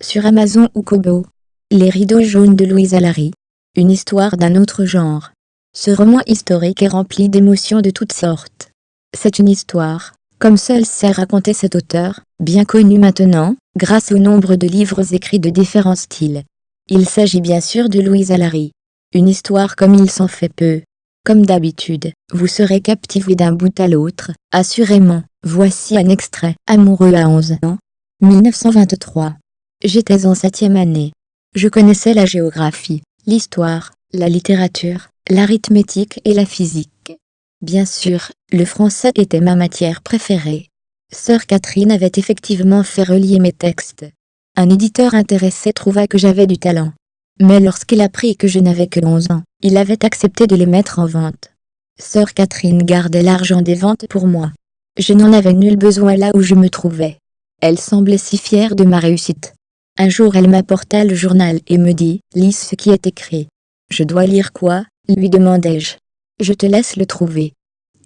sur Amazon ou Kobo. Les rideaux jaunes de Louise Allary. Une histoire d'un autre genre. Ce roman historique est rempli d'émotions de toutes sortes. C'est une histoire, comme seul sait raconter cet auteur, bien connu maintenant, grâce au nombre de livres écrits de différents styles. Il s'agit bien sûr de Louise Allary. Une histoire comme il s'en fait peu. Comme d'habitude, vous serez captivé d'un bout à l'autre, assurément. Voici un extrait. Amoureux à 11 ans. 1923. J'étais en 7e année. Je connaissais la géographie, l'histoire, la littérature, l'arithmétique et la physique. Bien sûr, le français était ma matière préférée. Sœur Catherine avait effectivement fait relier mes textes. Un éditeur intéressé trouva que j'avais du talent. Mais lorsqu'il apprit que je n'avais que 11 ans, il avait accepté de les mettre en vente. Sœur Catherine gardait l'argent des ventes pour moi. Je n'en avais nul besoin là où je me trouvais. Elle semblait si fière de ma réussite. Un jour elle m'apporta le journal et me dit « Lis ce qui est écrit ». « Je dois lire quoi ?» lui demandai-je. « Je te laisse le trouver. »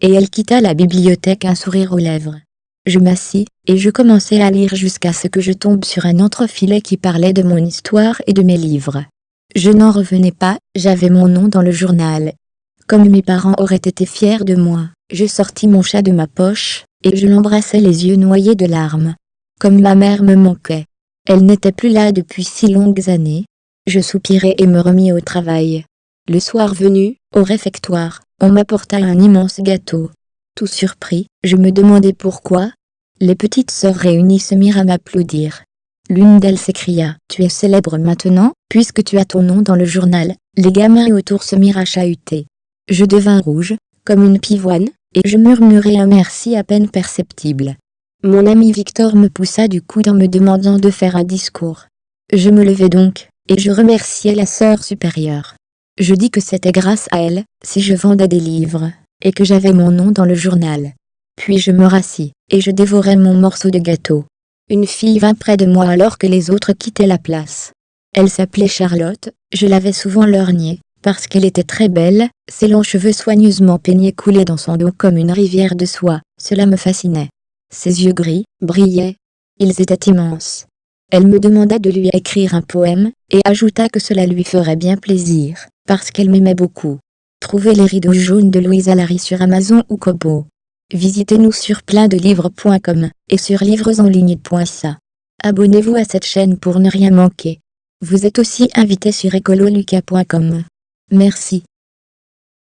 Et elle quitta la bibliothèque un sourire aux lèvres. Je m'assis, et je commençai à lire jusqu'à ce que je tombe sur un entrefilet qui parlait de mon histoire et de mes livres. Je n'en revenais pas, j'avais mon nom dans le journal. Comme mes parents auraient été fiers de moi, je sortis mon chat de ma poche, et je l'embrassai les yeux noyés de larmes. Comme ma mère me manquait. Elle n'était plus là depuis si longues années. Je soupirai et me remis au travail. Le soir venu, au réfectoire, on m'apporta un immense gâteau. Tout surpris, je me demandai pourquoi. Les petites sœurs réunies se mirent à m'applaudir. L'une d'elles s'écria « Tu es célèbre maintenant, puisque tu as ton nom dans le journal ». Les gamins autour se mirent à chahuter. Je devins rouge, comme une pivoine, et je murmurai un merci à peine perceptible. Mon ami Victor me poussa du coude en me demandant de faire un discours. Je me levai donc, et je remerciai la sœur supérieure. Je dis que c'était grâce à elle, si je vendais des livres, et que j'avais mon nom dans le journal. Puis je me rassis, et je dévorai mon morceau de gâteau. Une fille vint près de moi alors que les autres quittaient la place. Elle s'appelait Charlotte, je l'avais souvent lorgnée, parce qu'elle était très belle, ses longs cheveux soigneusement peignés coulaient dans son dos comme une rivière de soie, cela me fascinait. Ses yeux gris brillaient. Ils étaient immenses. Elle me demanda de lui écrire un poème, et ajouta que cela lui ferait bien plaisir, parce qu'elle m'aimait beaucoup. Trouvez les rideaux jaunes de Louise Allary sur Amazon ou Kobo. Visitez-nous sur pleinddelivres.com, et sur livresenligne.ca. Abonnez-vous à cette chaîne pour ne rien manquer. Vous êtes aussi invité sur ecololuca.com. Merci.